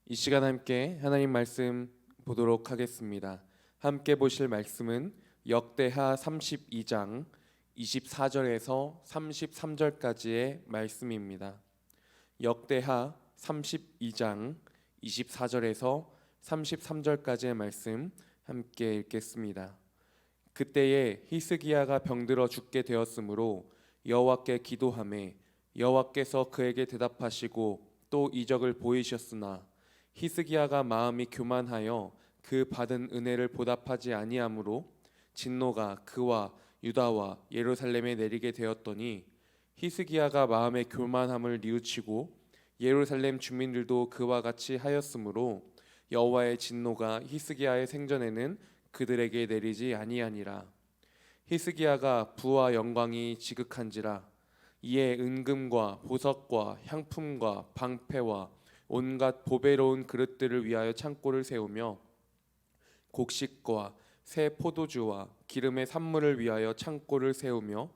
이 시간 함께 하나님 말씀 보도록 하겠습니다. 함께 보실 말씀은 역대하 32장 24절에서 33절까지의 말씀입니다. 역대하 32장 24절에서 33절까지의 말씀 함께 읽겠습니다. 그때에 히스기야가 병들어 죽게 되었으므로 여호와께 기도하매 여호와께서 그에게 대답하시고 또 이적을 보이셨으나 히스기야가 마음이 교만하여 그 받은 은혜를 보답하지 아니하므로 진노가 그와 유다와 예루살렘에 내리게 되었더니 히스기야가 마음의 교만함을 뉘우치고 예루살렘 주민들도 그와 같이 하였으므로 여호와의 진노가 히스기야의 생전에는 그들에게 내리지 아니하니라. 히스기야가 부와 영광이 지극한지라. 이에 은금과 보석과 향품과 방패와 온갖 보배로운 그릇들을 위하여 창고를 세우며 곡식과 새 포도주와 기름의 산물을 위하여 창고를 세우며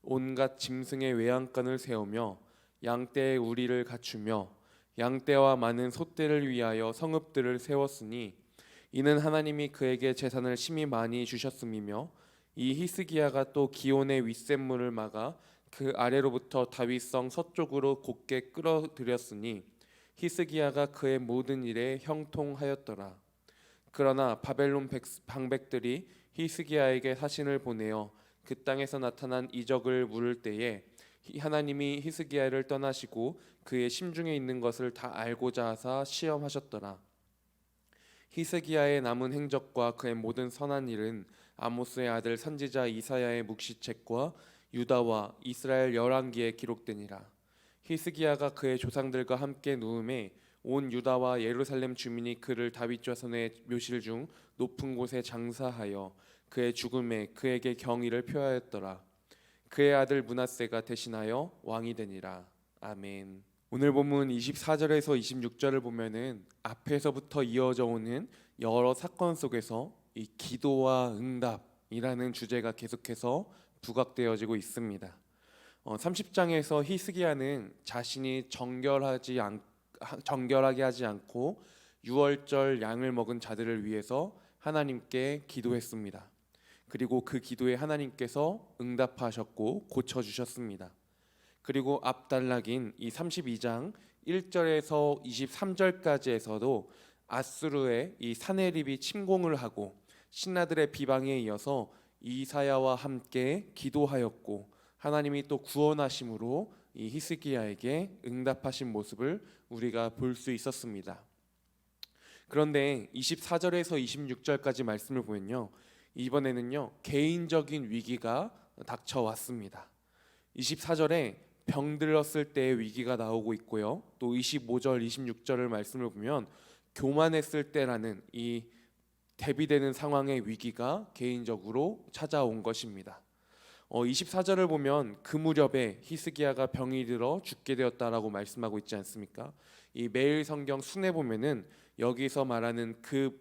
온갖 짐승의 외양간을 세우며 양떼의 우리를 갖추며 양떼와 많은 소떼를 위하여 성읍들을 세웠으니 이는 하나님이 그에게 재산을 심히 많이 주셨음이며 이 히스기야가 또 기온의 윗샘물을 막아 그 아래로부터 다윗성 서쪽으로 곧게 끌어들였으니 히스기야가 그의 모든 일에 형통하였더라. 그러나 바벨론 방백들이 히스기야에게 사신을 보내어 그 땅에서 나타난 이적을 물을 때에 하나님이 히스기야를 떠나시고 그의 심중에 있는 것을 다 알고자 하사 시험하셨더라. 히스기야의 남은 행적과 그의 모든 선한 일은 아모스의 아들 선지자 이사야의 묵시책과 유다와 이스라엘 열왕기에 기록되니라. 히스기야가 그의 조상들과 함께 누움에 온 유다와 예루살렘 주민이 그를 다윗 자손의 묘실 중 높은 곳에 장사하여 그의 죽음에 그에게 경의를 표하였더라. 그의 아들 므낫세가 대신하여 왕이 되니라. 아멘. 오늘 본문 24절에서 26절을 보면은 앞에서부터 이어져 오는 여러 사건 속에서 이 기도와 응답이라는 주제가 계속해서 부각되어지고 있습니다. 30장에서 히스기야는 자신이 정결하게 하지 않고 유월절 양을 먹은 자들을 위해서 하나님께 기도했습니다. 그리고 그 기도에 하나님께서 응답하셨고 고쳐주셨습니다. 그리고 앞단락인 이 32장 1절에서 23절까지에서도 아수르의 이 사네립이 침공을 하고 신하들의 비방에 이어서 이사야와 함께 기도하였고 하나님이 또 구원하심으로 이 히스기야에게 응답하신 모습을 우리가 볼 수 있었습니다. 그런데 24절에서 26절까지 말씀을 보면요, 이번에는요 개인적인 위기가 닥쳐왔습니다. 24절에 병들었을 때의 위기가 나오고 있고요, 또 25절, 26절을 말씀을 보면 교만했을 때라는 이 대비되는 상황의 위기가 개인적으로 찾아온 것입니다. 24절을 보면 그 무렵에 히스기야가 병이 들어 죽게 되었다라고 말씀하고 있지 않습니까? 이 매일 성경 순에 보면은 여기서 말하는 그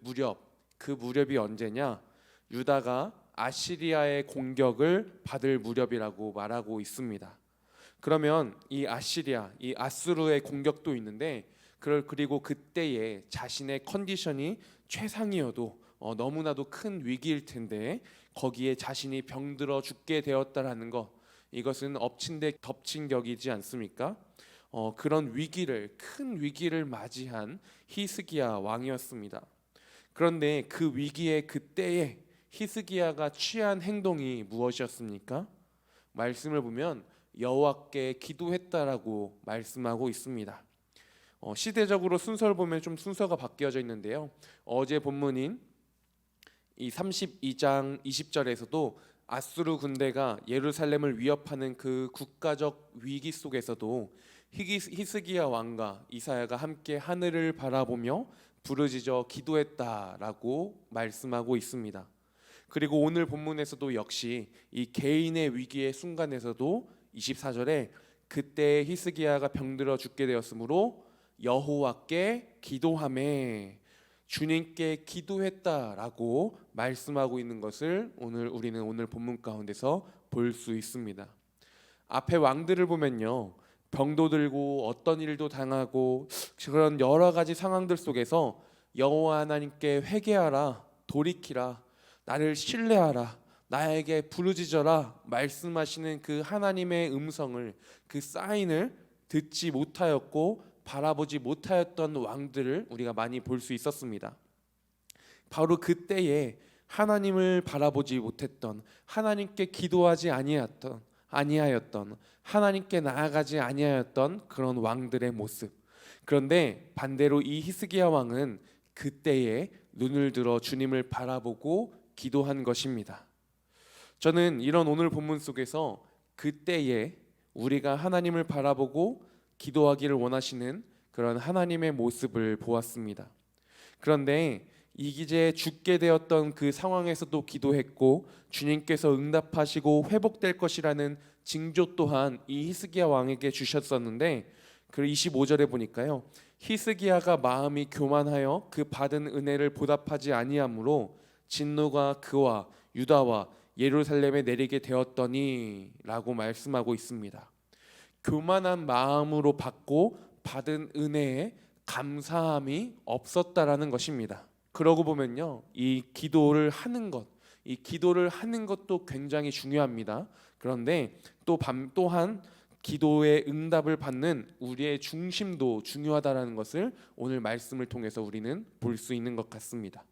무렵이 언제냐? 유다가 아시리아의 공격을 받을 무렵이라고 말하고 있습니다. 그러면 이 아시리아, 이 아수르의 공격도 있는데 그리고 그때에 자신의 컨디션이 최상이어도 너무나도 큰 위기일 텐데 거기에 자신이 병들어 죽게 되었다라는 것, 이것은 엎친 데 덮친 격이지 않습니까? 그런 큰 위기를 맞이한 히스기야 왕이었습니다. 그런데 그 위기의 그때에 히스기야가 취한 행동이 무엇이었습니까? 말씀을 보면 여호와께 기도했다라고 말씀하고 있습니다. 시대적으로 순서를 보면 좀 순서가 바뀌어져 있는데요, 어제 본문인 이 32장 20절에서도 아수르 군대가 예루살렘을 위협하는 그 국가적 위기 속에서도 히스기야 왕과 이사야가 함께 하늘을 바라보며 부르짖어 기도했다라고 말씀하고 있습니다. 그리고 오늘 본문에서도 역시 이 개인의 위기의 순간에서도 24절에 그때 히스기야가 병들어 죽게 되었으므로 여호와께 기도하매 주님께 기도했다라고 말씀하고 있는 것을 우리는 오늘 본문 가운데서 볼 수 있습니다. 앞에 왕들을 보면요, 병도 들고 어떤 일도 당하고 그런 여러 가지 상황들 속에서 여호와 하나님께 회개하라, 돌이키라, 나를 신뢰하라, 나에게 부르짖어라 말씀하시는 그 하나님의 음성을, 그 사인을 듣지 못하였고 바라보지 못하였던 왕들을 우리가 많이 볼 수 있었습니다. 바로 그때에 하나님을 바라보지 못했던, 하나님께 기도하지 아니하였던, 하나님께 나아가지 아니하였던 그런 왕들의 모습. 그런데 반대로 이 히스기야 왕은 그때에 눈을 들어 주님을 바라보고 기도한 것입니다. 저는 이런 오늘 본문 속에서 그때에 우리가 하나님을 바라보고 기도하기를 원하시는 그런 하나님의 모습을 보았습니다. 그런데 이제 죽게 되었던 그 상황에서도 기도했고 주님께서 응답하시고 회복될 것이라는 징조 또한 이 히스기야 왕에게 주셨었는데, 그 25절에 보니까요, 히스기야가 마음이 교만하여 그 받은 은혜를 보답하지 아니하므로 진노가 그와 유다와 예루살렘에 내리게 되었더니 라고 말씀하고 있습니다. 교만한 마음으로 받고 받은 은혜에 감사함이 없었다라는 것입니다. 그러고 보면요, 이 기도를 하는 것도 굉장히 중요합니다. 그런데 또한 기도의 응답을 받는 우리의 중심도 중요하다라는 것을 오늘 말씀을 통해서 우리는 볼 수 있는 것 같습니다.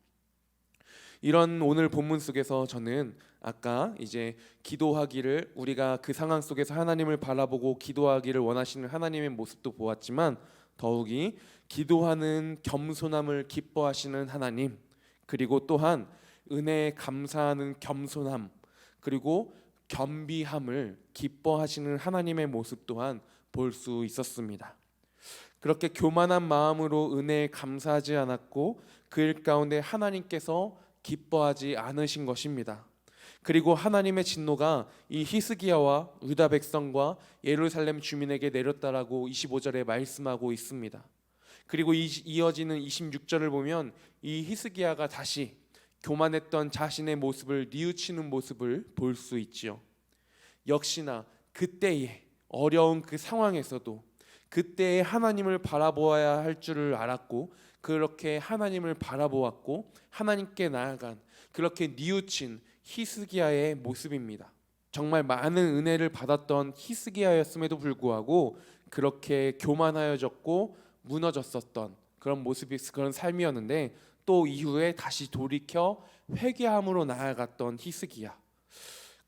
이런 오늘 본문 속에서 저는 아까 이제 기도하기를, 우리가 그 상황 속에서 하나님을 바라보고 기도하기를 원하시는 하나님의 모습도 보았지만, 더욱이 기도하는 겸손함을 기뻐하시는 하나님, 그리고 또한 은혜에 감사하는 겸손함, 그리고 겸비함을 기뻐하시는 하나님의 모습 또한 볼 수 있었습니다. 그렇게 교만한 마음으로 은혜에 감사하지 않았고 그 일 가운데 하나님께서 기뻐하지 않으신 것입니다. 그리고 하나님의 진노가 이 히스기야와 유다 백성과 예루살렘 주민에게 내렸다라고 25절에 말씀하고 있습니다. 그리고 이어지는 26절을 보면 이 히스기야가 다시 교만했던 자신의 모습을 뉘우치는 모습을 볼 수 있지요. 역시나 그때의 어려운 그 상황에서도 그때의 하나님을 바라보아야 할 줄을 알았고 그렇게 하나님을 바라보았고 하나님께 나아간, 그렇게 뉘우친 히스기야의 모습입니다. 정말 많은 은혜를 받았던 히스기야였음에도 불구하고 그렇게 교만하여졌고 무너졌었던 그런 모습이, 그런 삶이었는데, 또 이후에 다시 돌이켜 회개함으로 나아갔던 히스기야.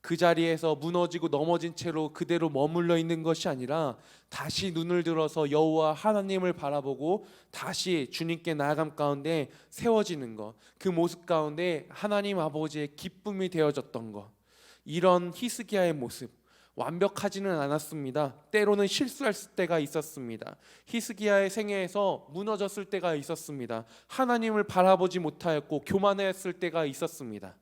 그 자리에서 무너지고 넘어진 채로 그대로 머물러 있는 것이 아니라 다시 눈을 들어서 여호와 하나님을 바라보고 다시 주님께 나아감 가운데 세워지는 것, 그 모습 가운데 하나님 아버지의 기쁨이 되어졌던 것, 이런 히스기야의 모습, 완벽하지는 않았습니다. 때로는 실수할 때가 있었습니다. 히스기야의 생애에서 무너졌을 때가 있었습니다. 하나님을 바라보지 못하였고 교만했을 때가 있었습니다.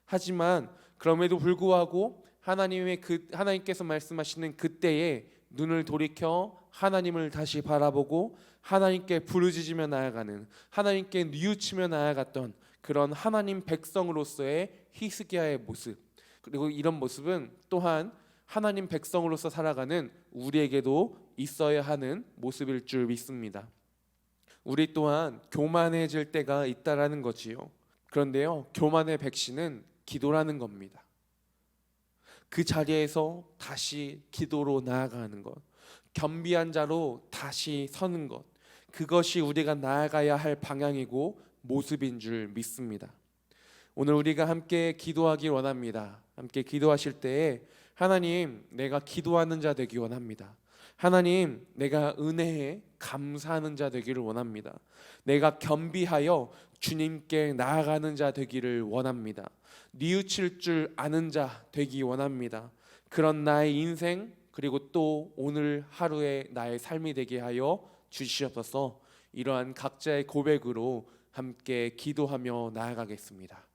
하지만 그럼에도 불구하고 하나님께서 말씀하시는 그때에 눈을 돌이켜 하나님을 다시 바라보고 하나님께 부르짖으며 나아가는, 하나님께 뉘우치며 나아갔던 그런 하나님 백성으로서의 히스기야의 모습, 그리고 이런 모습은 또한 하나님 백성으로서 살아가는 우리에게도 있어야 하는 모습일 줄 믿습니다. 우리 또한 교만해질 때가 있다라는 거지요. 그런데요, 교만의 백신은 기도라는 겁니다. 그 자리에서 다시 기도로 나아가는 것, 겸비한 자로 다시 서는 것, 그것이 우리가 나아가야 할 방향이고 모습인 줄 믿습니다. 오늘 우리가 함께 기도하기 원합니다. 함께 기도하실 때에 하나님, 내가 기도하는 자 되기 원합니다. 하나님, 내가 은혜에 감사하는 자 되기를 원합니다. 내가 겸비하여 주님께 나아가는 자 되기를 원합니다. 뉘우칠 줄 아는 자 되기 원합니다. 그런 나의 인생, 그리고 또 오늘 하루의 나의 삶이 되게 하여 주시옵소서. 이러한 각자의 고백으로 함께 기도하며 나아가겠습니다.